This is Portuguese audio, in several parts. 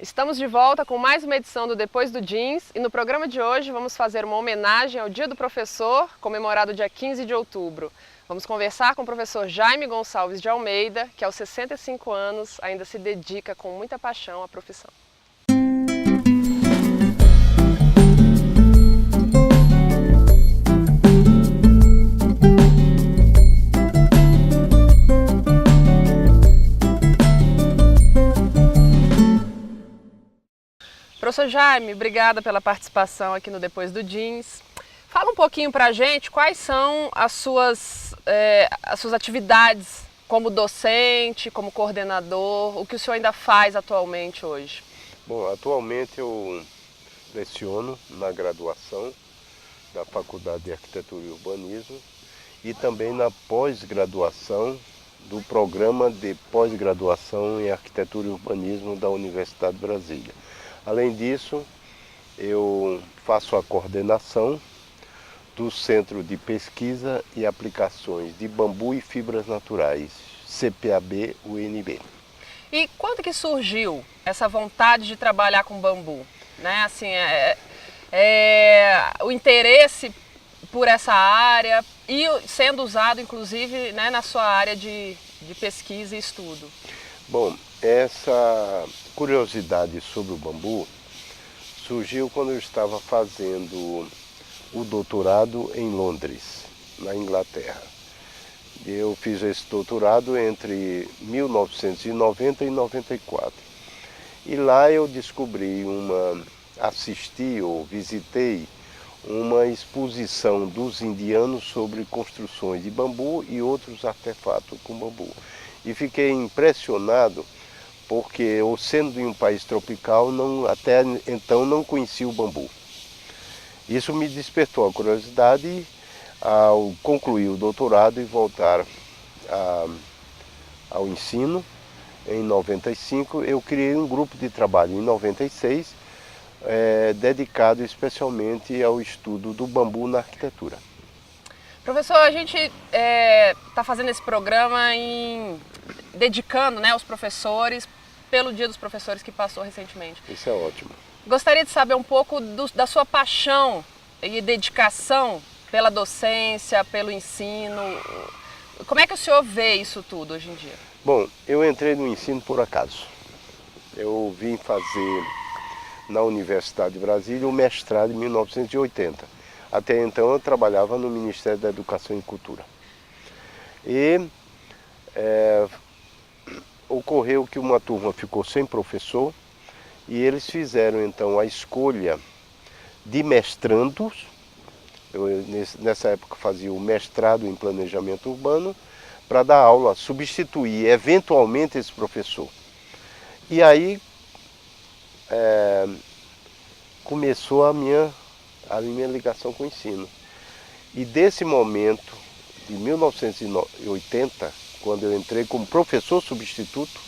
Estamos de volta com mais uma edição do Depois do Jeans e no programa de hoje vamos fazer uma homenagem ao Dia do Professor, comemorado dia 15 de outubro. Vamos conversar com o professor Jaime Gonçalves de Almeida, que aos 65 anos ainda se dedica com muita paixão à profissão. Professor Jaime, obrigada pela participação aqui no Depois do Jeans. Fala um pouquinho para a gente quais são as suas atividades como docente, como coordenador, o que o senhor ainda faz atualmente hoje? Bom, atualmente eu leciono na graduação da Faculdade de Arquitetura e Urbanismo e também na pós-graduação do Programa de Pós-Graduação em Arquitetura e Urbanismo da Universidade de Brasília. Além disso, eu faço a coordenação do Centro de Pesquisa e Aplicações de Bambu e Fibras Naturais, CPAB-UNB. E quando que surgiu essa vontade de trabalhar com bambu? Né? Assim, o interesse por essa área e sendo usado, inclusive, né, na sua área de pesquisa e estudo. Bom, essa curiosidade sobre o bambu surgiu quando eu estava fazendo o doutorado em Londres, na Inglaterra. Eu fiz esse doutorado entre 1990 e 94. E lá eu assisti ou visitei uma exposição dos indianos sobre construções de bambu e outros artefatos com bambu. E fiquei impressionado porque eu, sendo em um país tropical, até então não conhecia o bambu. Isso me despertou a curiosidade ao concluir o doutorado e voltar ao ensino. Em 95 eu criei um grupo de trabalho em 96, dedicado especialmente ao estudo do bambu na arquitetura. Professor, a gente está fazendo esse programa dedicando, né, aos professores pelo Dia dos Professores que passou recentemente. Isso é ótimo. Gostaria de saber um pouco da sua paixão e dedicação pela docência, pelo ensino. Como é que o senhor vê isso tudo hoje em dia? Bom, eu entrei no ensino por acaso. Eu vim fazer na Universidade de Brasília o mestrado em 1980. Até então eu trabalhava no Ministério da Educação e Cultura. E ocorreu que uma turma ficou sem professor e eles fizeram então a escolha de mestrandos. Eu nessa época fazia o mestrado em planejamento urbano para dar aula, substituir eventualmente esse professor. E aí começou a minha ligação com o ensino. E desse momento, de 1980, quando eu entrei como professor substituto,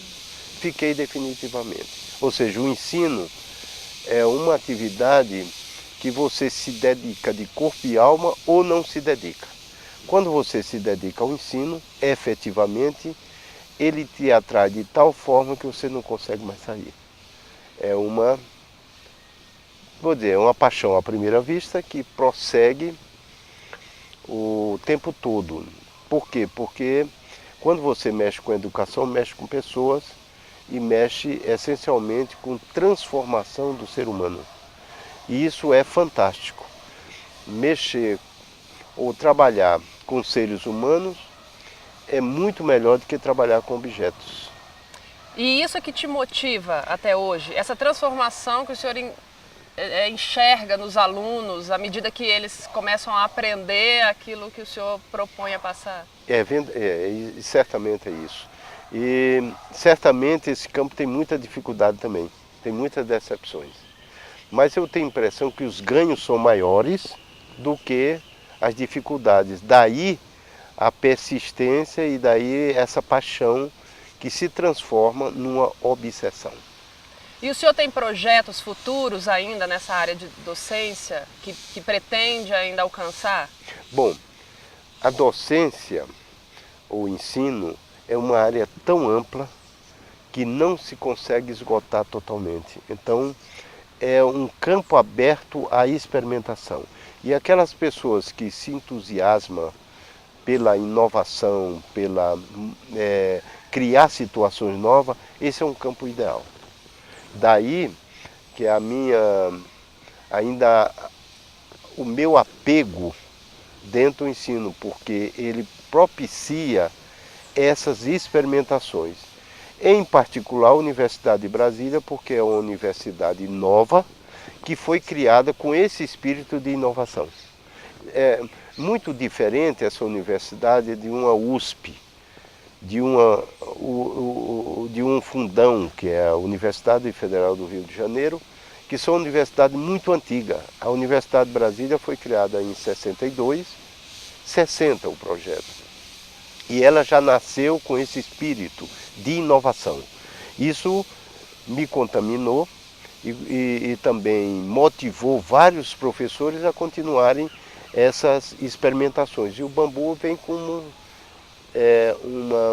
fiquei definitivamente. Ou seja, o ensino é uma atividade que você se dedica de corpo e alma ou não se dedica. Quando você se dedica ao ensino, efetivamente, ele te atrai de tal forma que você não consegue mais sair. É uma paixão à primeira vista que prossegue o tempo todo. Por quê? Porque quando você mexe com educação, mexe com pessoas e mexe essencialmente com transformação do ser humano. E isso é fantástico. Mexer ou trabalhar com seres humanos é muito melhor do que trabalhar com objetos. E isso é que te motiva até hoje? Essa transformação que o senhor enxerga nos alunos à medida que eles começam a aprender aquilo que o senhor propõe a passar? Certamente é isso. E certamente esse campo tem muita dificuldade também, tem muitas decepções. Mas eu tenho a impressão que os ganhos são maiores do que as dificuldades. Daí a persistência e daí essa paixão que se transforma numa obsessão. E o senhor tem projetos futuros ainda nessa área de docência que pretende ainda alcançar? Bom, a docência, o ensino, é uma área tão ampla que não se consegue esgotar totalmente. Então, é um campo aberto à experimentação. E aquelas pessoas que se entusiasmam pela inovação, pela criar situações novas, esse é um campo ideal. Daí que ainda o meu apego dentro do ensino, porque ele propicia essas experimentações. Em particular a Universidade de Brasília, porque é uma universidade nova, que foi criada com esse espírito de inovação. É muito diferente essa universidade de uma USP, de um fundão, que é a Universidade Federal do Rio de Janeiro, que são universidades muito antigas. A Universidade de Brasília foi criada em 62, 60 o projeto. E ela já nasceu com esse espírito de inovação. Isso me contaminou e também motivou vários professores a continuarem essas experimentações. E o bambu vem como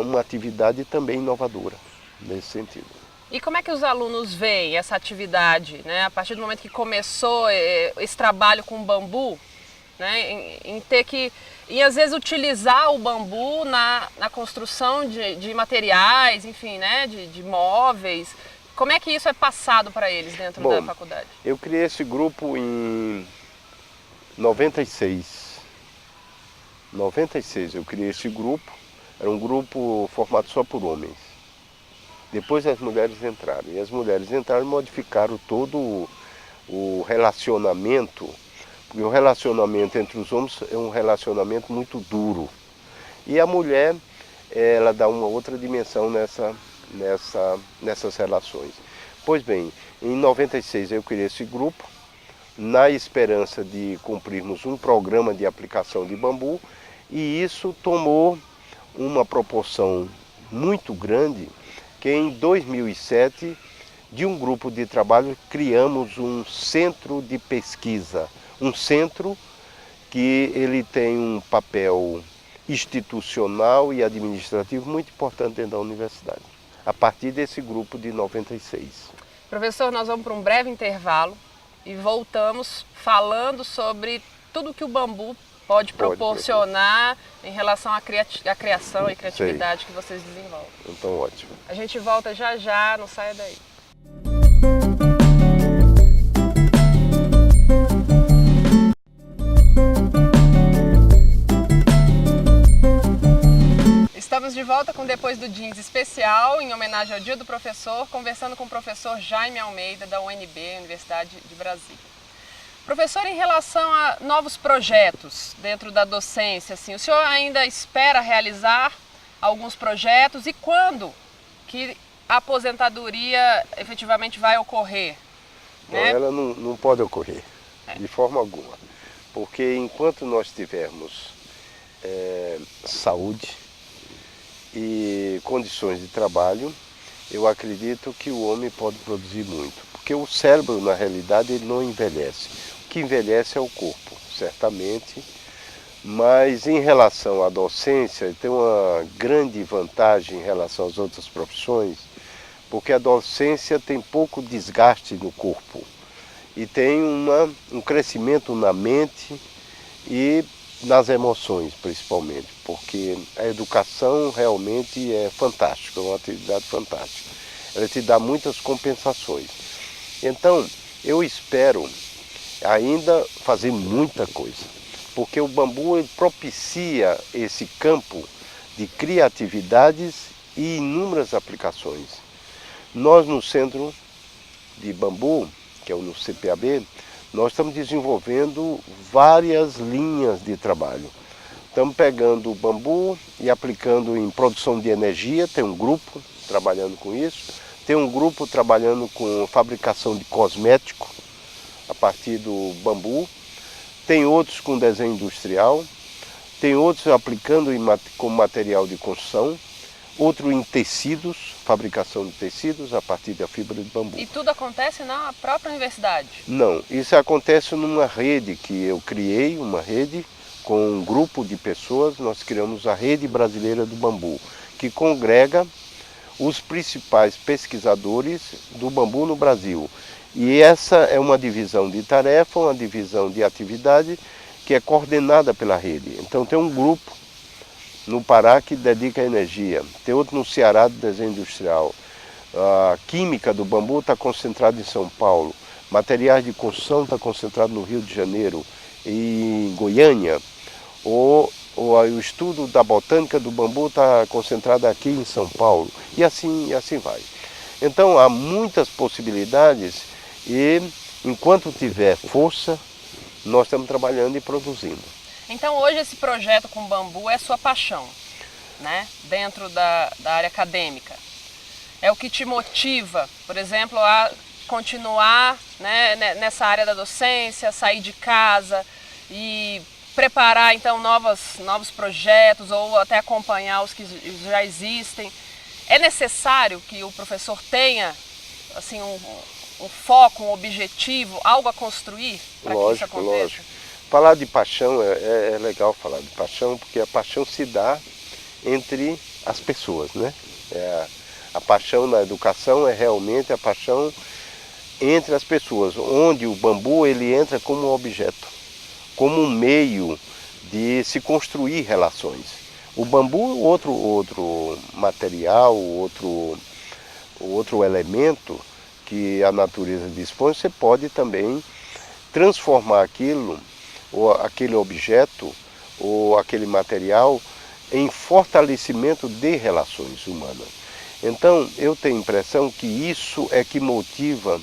uma atividade também inovadora, nesse sentido. E como é que os alunos veem essa atividade, né? A partir do momento que começou esse trabalho com o bambu, né? Em às vezes utilizar o bambu na construção de materiais, enfim, né? de móveis. Como é que isso é passado para eles dentro da faculdade? Eu criei esse grupo em 96. 96 eu criei esse grupo. Era um grupo formado só por homens. Depois as mulheres entraram. E as mulheres entraram e modificaram todo o relacionamento. Porque o relacionamento entre os homens é um relacionamento muito duro. E a mulher, ela dá uma outra dimensão nessas relações. Pois bem, em 96 eu criei esse grupo, na esperança de cumprirmos um programa de aplicação de bambu, e isso tomou uma proporção muito grande, que em 2007, de um grupo de trabalho, criamos um centro de pesquisa, um centro que ele tem um papel institucional e administrativo muito importante dentro da universidade, a partir desse grupo de 96. Professor, nós vamos para um breve intervalo e voltamos falando sobre tudo que o bambu pode proporcionar em relação à criação e criatividade que vocês desenvolvem. Então, ótimo. A gente volta já já, não saia daí. Estamos de volta com Depois do Jeans especial, em homenagem ao Dia do Professor, conversando com o professor Jaime Almeida, da UNB, Universidade de Brasília. Professor, em relação a novos projetos dentro da docência, assim, o senhor ainda espera realizar alguns projetos e quando que a aposentadoria efetivamente vai ocorrer? Né? Ela não pode ocorrer, de forma alguma, porque enquanto nós tivermos saúde e condições de trabalho, eu acredito que o homem pode produzir muito, porque o cérebro, na realidade, ele não envelhece. O que envelhece é o corpo, certamente, mas em relação à docência, tem uma grande vantagem em relação às outras profissões, porque a docência tem pouco desgaste no corpo e tem um crescimento na mente e nas emoções, principalmente, porque a educação realmente é fantástica, é uma atividade fantástica. Ela te dá muitas compensações. Então, eu espero ainda fazer muita coisa, porque o bambu ele propicia esse campo de criatividades e inúmeras aplicações. Nós no Centro de Bambu, que é o CPAB, nós estamos desenvolvendo várias linhas de trabalho. Estamos pegando o bambu e aplicando em produção de energia, tem um grupo trabalhando com isso, tem um grupo trabalhando com fabricação de cosmético a partir do bambu, tem outros com desenho industrial, tem outros aplicando como material de construção, outro em tecidos, fabricação de tecidos a partir da fibra de bambu. E tudo acontece na própria universidade? Não, isso acontece numa rede que eu criei, uma rede com um grupo de pessoas, nós criamos a Rede Brasileira do Bambu, que congrega os principais pesquisadores do bambu no Brasil. E essa é uma divisão de tarefa, uma divisão de atividade que é coordenada pela rede. Então tem um grupo no Pará que dedica energia, tem outro no Ceará de desenho industrial. A química do bambu está concentrada em São Paulo, materiais de construção está concentrado no Rio de Janeiro e em Goiânia, o estudo da botânica do bambu está concentrado aqui em São Paulo, e assim vai. Então há muitas possibilidades e enquanto tiver força, nós estamos trabalhando e produzindo. Então hoje esse projeto com bambu é sua paixão, né? Dentro da área acadêmica. É o que te motiva, por exemplo, a continuar, né, nessa área da docência, sair de casa e preparar então novos projetos ou até acompanhar os que já existem. É necessário que o professor tenha assim, um foco, um objetivo, algo a construir para que isso aconteça? Lógico. Falar de paixão é legal falar de paixão, porque a paixão se dá entre as pessoas, né? A paixão na educação é realmente a paixão entre as pessoas, onde o bambu ele entra como um objeto, como um meio de se construir relações. O bambu, outro material, outro elemento que a natureza dispõe, você pode também transformar aquilo, ou aquele objeto, ou aquele material, em fortalecimento de relações humanas. Então, eu tenho a impressão que isso é que motiva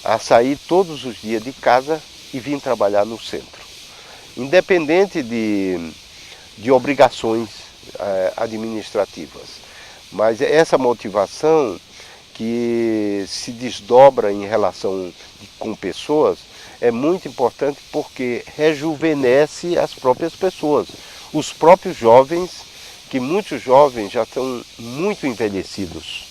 a sair todos os dias de casa e vir trabalhar no centro. Independente de obrigações administrativas. Mas essa motivação que se desdobra em relação com pessoas é muito importante porque rejuvenesce as próprias pessoas. Os próprios jovens, que muitos jovens já estão muito envelhecidos,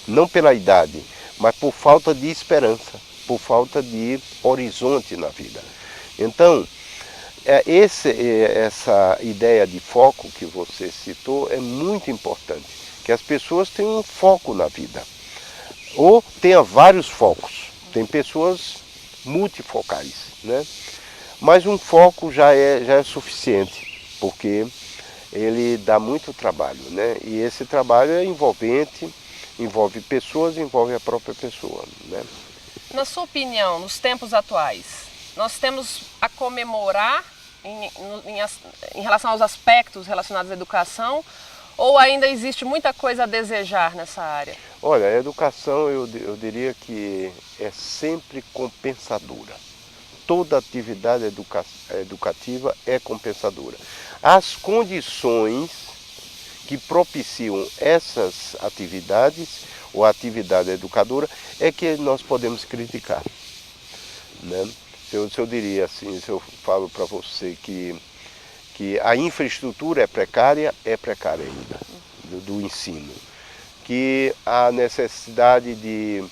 não pela idade, mas por falta de esperança, por falta de horizonte na vida. Então, essa ideia de foco que você citou é muito importante, que as pessoas tenham um foco na vida, ou tenha vários focos. Tem pessoas multifocais, né? Mas um foco já é suficiente, porque ele dá muito trabalho, né? E esse trabalho é envolvente, envolve pessoas, envolve a própria pessoa, né? Na sua opinião, nos tempos atuais, nós temos a comemorar em relação aos aspectos relacionados à educação, ou ainda existe muita coisa a desejar nessa área? Olha, a educação eu diria que é sempre compensadora. Toda atividade educativa é compensadora. As condições que propiciam essas atividades, ou a atividade educadora, é que nós podemos criticar, né? Se eu diria assim, se eu falo para você que a infraestrutura é precária ainda, do ensino. Que a necessidade de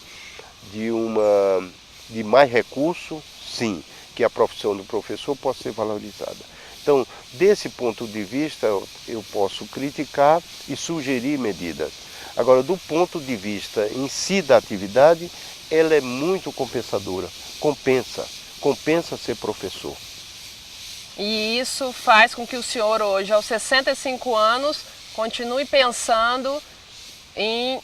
mais recurso, sim, que a profissão do professor possa ser valorizada. Então, desse ponto de vista, eu posso criticar e sugerir medidas. Agora, do ponto de vista em si da atividade, ela é muito compensadora, compensa ser professor. E isso faz com que o senhor hoje, aos 65 anos, continue pensando em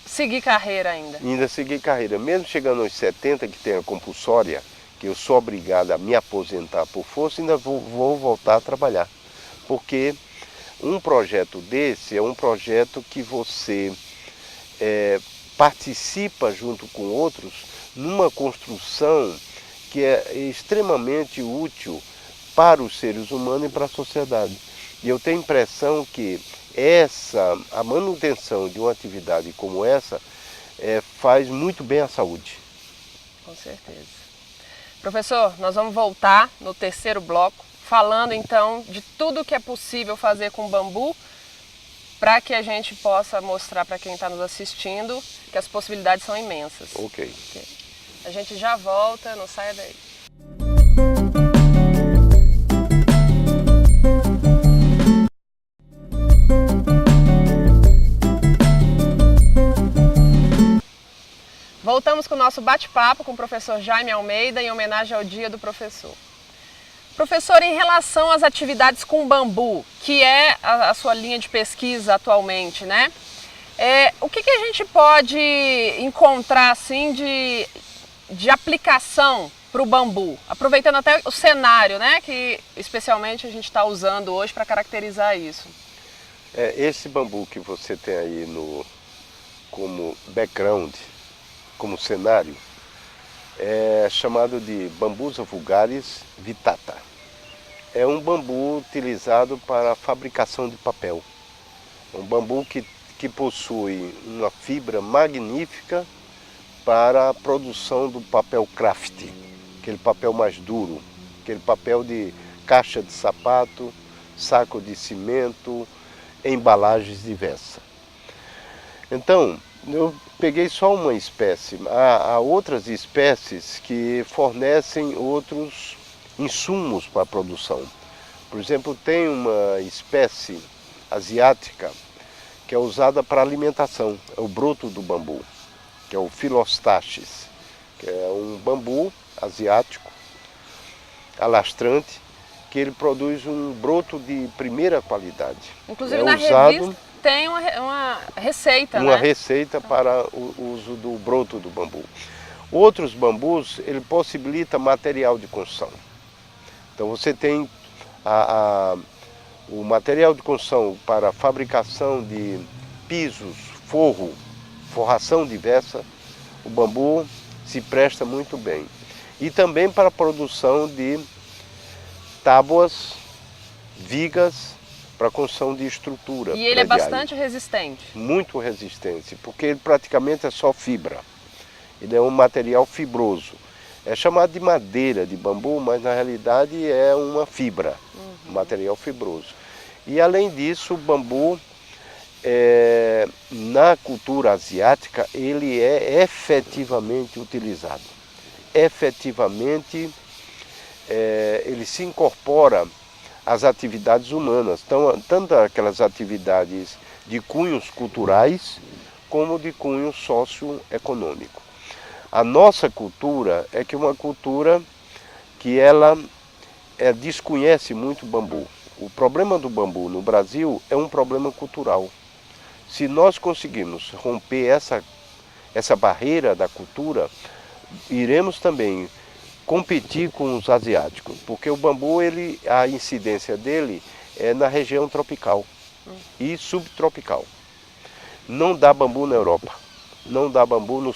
seguir carreira ainda. Ainda seguir carreira. Mesmo chegando aos 70, que tem a compulsória, que eu sou obrigado a me aposentar por força, ainda vou voltar a trabalhar. Porque um projeto desse é um projeto que você participa junto com outros numa construção que é extremamente útil para os seres humanos e para a sociedade. E eu tenho a impressão que a manutenção de uma atividade como essa faz muito bem à saúde. Com certeza. Professor, nós vamos voltar no terceiro bloco, falando então de tudo que é possível fazer com bambu, para que a gente possa mostrar para quem está nos assistindo que as possibilidades são imensas. Ok. A gente já volta, não saia daí. Voltamos com o nosso bate-papo com o professor Jaime Almeida em homenagem ao Dia do Professor. Professor, em relação às atividades com bambu, que é a sua linha de pesquisa atualmente, né? O que a gente pode encontrar assim de aplicação para o bambu? Aproveitando até o cenário, né? Que especialmente a gente está usando hoje para caracterizar isso. Esse bambu que você tem aí como background, como cenário, é chamado de Bambusa vulgaris vittata. É um bambu utilizado para a fabricação de papel. É um bambu que possui uma fibra magnífica para a produção do papel craft, aquele papel mais duro, aquele papel de caixa de sapato, saco de cimento, embalagens diversas. Então, eu peguei só uma espécie. Há outras espécies que fornecem outros insumos para a produção. Por exemplo, tem uma espécie asiática que é usada para alimentação, é o broto do bambu, que é o Philostachys, que é um bambu asiático, alastrante, que ele produz um broto de primeira qualidade. Inclusive na revista tem uma receita, uma receita para o uso do broto do bambu. Outros bambus, ele possibilita material de construção. Então você tem o material de construção para a fabricação de pisos, forração diversa, o bambu se presta muito bem. E também para a produção de tábuas, vigas, para a construção de estrutura. E ele é bastante resistente? Muito resistente, porque ele praticamente é só fibra. Ele é um material fibroso. É chamado de madeira de bambu, mas na realidade é uma fibra, um material fibroso. E além disso, o bambu, na cultura asiática, ele é efetivamente utilizado. Efetivamente, ele se incorpora às atividades humanas, tanto aquelas atividades de cunhos culturais, como de cunho socioeconômico. A nossa cultura é que uma cultura que ela desconhece muito o bambu. O problema do bambu no Brasil é um problema cultural. Se nós conseguirmos romper essa barreira da cultura, iremos também competir com os asiáticos, porque o bambu, a incidência dele é na região tropical e subtropical. Não dá bambu na Europa, não dá bambu no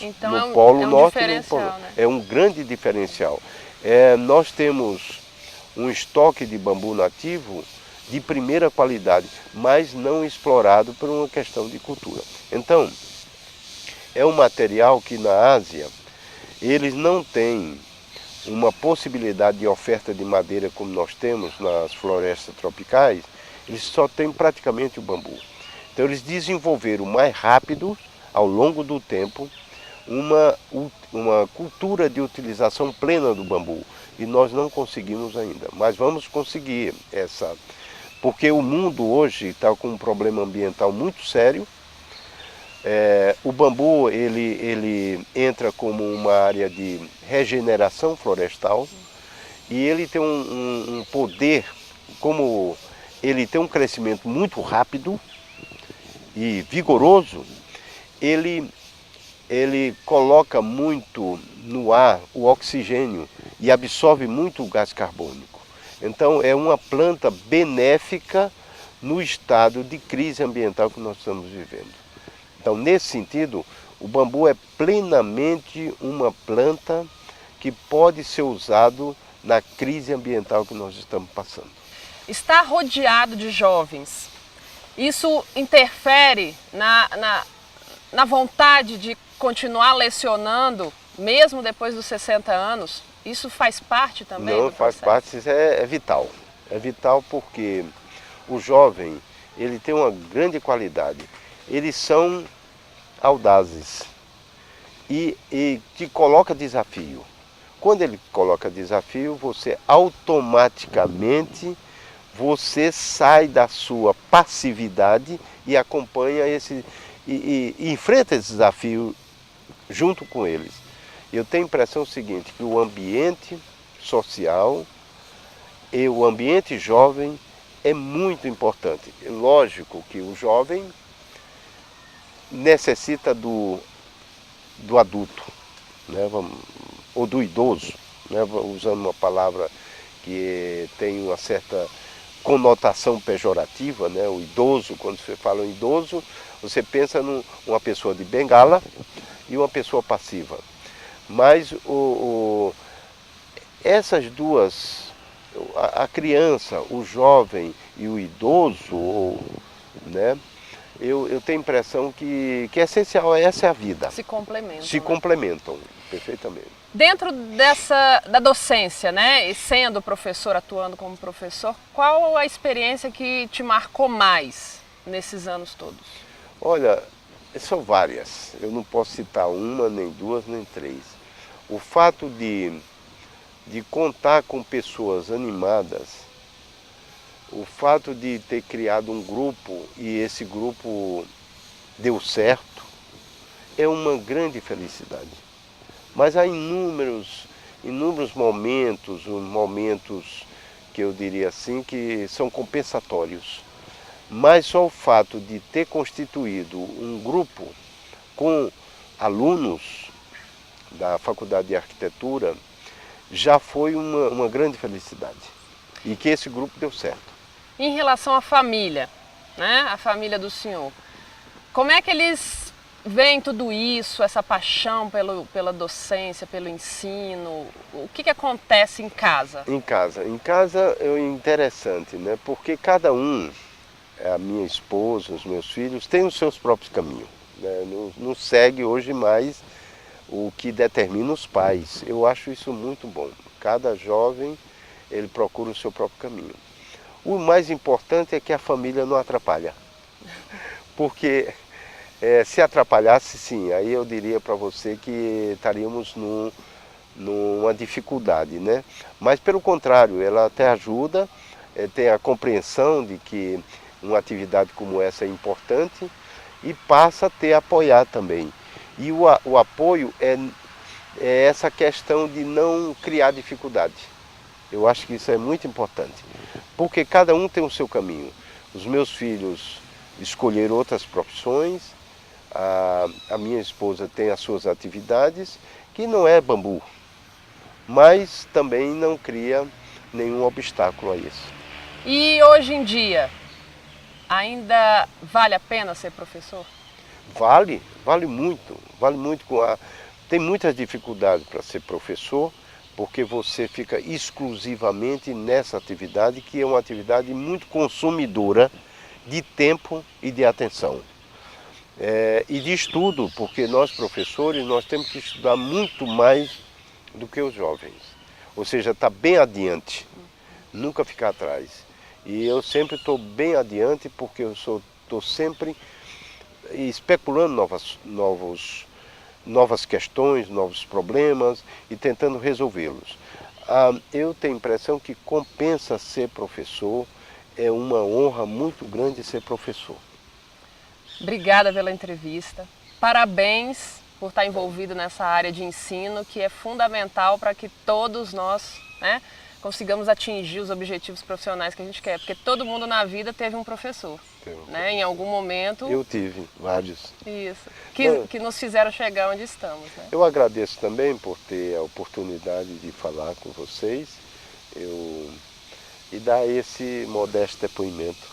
Polo Norte, no Polo. Né? É um grande diferencial. Nós temos um estoque de bambu nativo de primeira qualidade, mas não explorado por uma questão de cultura. Então, é um material que na Ásia, eles não têm uma possibilidade de oferta de madeira como nós temos nas florestas tropicais, eles só têm praticamente o bambu. Então eles desenvolveram mais rápido, ao longo do tempo, uma cultura de utilização plena do bambu. E nós não conseguimos ainda, mas vamos conseguir porque o mundo hoje está com um problema ambiental muito sério. O bambu ele entra como uma área de regeneração florestal e ele tem um poder, como ele tem um crescimento muito rápido e vigoroso, ele coloca muito no ar o oxigênio e absorve muito o gás carbônico. Então é uma planta benéfica no estado de crise ambiental que nós estamos vivendo. Então, nesse sentido, o bambu é plenamente uma planta que pode ser usado na crise ambiental que nós estamos passando. Está rodeado de jovens. Isso interfere na vontade de continuar lecionando, mesmo depois dos 60 anos? Isso faz parte também do processo? Não, faz parte, isso é vital. É vital porque o jovem, ele tem uma grande qualidade. Eles são audazes e te coloca desafio. Quando ele coloca desafio, você automaticamente sai da sua passividade e acompanha e enfrenta esse desafio junto com eles. Eu tenho a impressão seguinte, que o ambiente social e o ambiente jovem é muito importante. Lógico que o jovem necessita do adulto, né? Ou do idoso, né? Usando uma palavra que tem uma certa conotação pejorativa, né? O idoso, quando você fala em idoso, você pensa numa pessoa de bengala e uma pessoa passiva. Mas essas duas, a criança, o jovem e o idoso, né? Eu tenho a impressão que é essencial, essa é a vida. Se complementam. Se complementam, perfeitamente. Dentro da docência, né, e sendo professor, atuando como professor, qual a experiência que te marcou mais nesses anos todos? Olha, são várias. Eu não posso citar uma, nem duas, nem três. O fato de contar com pessoas animadas, o fato de ter criado um grupo e esse grupo deu certo, é uma grande felicidade. Mas há inúmeros momentos que eu diria assim, que são compensatórios. Mas só o fato de ter constituído um grupo com alunos da Faculdade de Arquitetura já foi uma grande felicidade. E que esse grupo deu certo. Em relação à família, né? A família do senhor, como é que eles veem tudo isso, essa paixão pela docência, pelo ensino? O que acontece em casa? Em casa é interessante, né? Porque cada um, a minha esposa, os meus filhos, têm os seus próprios caminhos, né? Não segue hoje mais o que determina os pais. Eu acho isso muito bom. Cada jovem, ele procura o seu próprio caminho. O mais importante é que a família não atrapalha. Porque se atrapalhasse, sim, aí eu diria para você que estaríamos numa dificuldade, né? Mas pelo contrário, ela até ajuda, tem a compreensão de que uma atividade como essa é importante e passa a ter a apoiar também. E o apoio é essa questão de não criar dificuldade. Eu acho que isso é muito importante, porque cada um tem o seu caminho. Os meus filhos escolheram outras profissões, a minha esposa tem as suas atividades, que não é bambu, mas também não cria nenhum obstáculo a isso. E hoje em dia, ainda vale a pena ser professor? Vale muito, Tem muitas dificuldades para ser professor, porque você fica exclusivamente nessa atividade, que é uma atividade muito consumidora de tempo e de atenção. E de estudo, porque nós professores, nós temos que estudar muito mais do que os jovens. Ou seja, estar bem adiante, nunca ficar atrás. E eu sempre estou bem adiante, porque eu estou sempre especulando novas questões, novos problemas e tentando resolvê-los. Eu tenho a impressão que compensa ser professor, é uma honra muito grande ser professor. Obrigada pela entrevista, parabéns por estar envolvido nessa área de ensino, que é fundamental para que todos nós, né, consigamos atingir os objetivos profissionais que a gente quer, porque todo mundo na vida teve um professor, né? Em algum momento... Eu tive vários. Isso, que nos fizeram chegar onde estamos, né? Eu agradeço também por ter a oportunidade de falar com vocês e dar esse modesto depoimento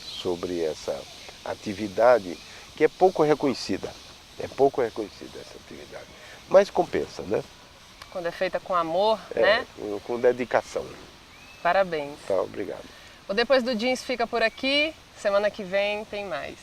sobre essa atividade que é pouco reconhecida. É pouco reconhecida essa atividade, mas compensa, né? Quando é feita com amor, né? Com dedicação. Parabéns. Tá, obrigado. O Depois do Jeans fica por aqui. Semana que vem tem mais.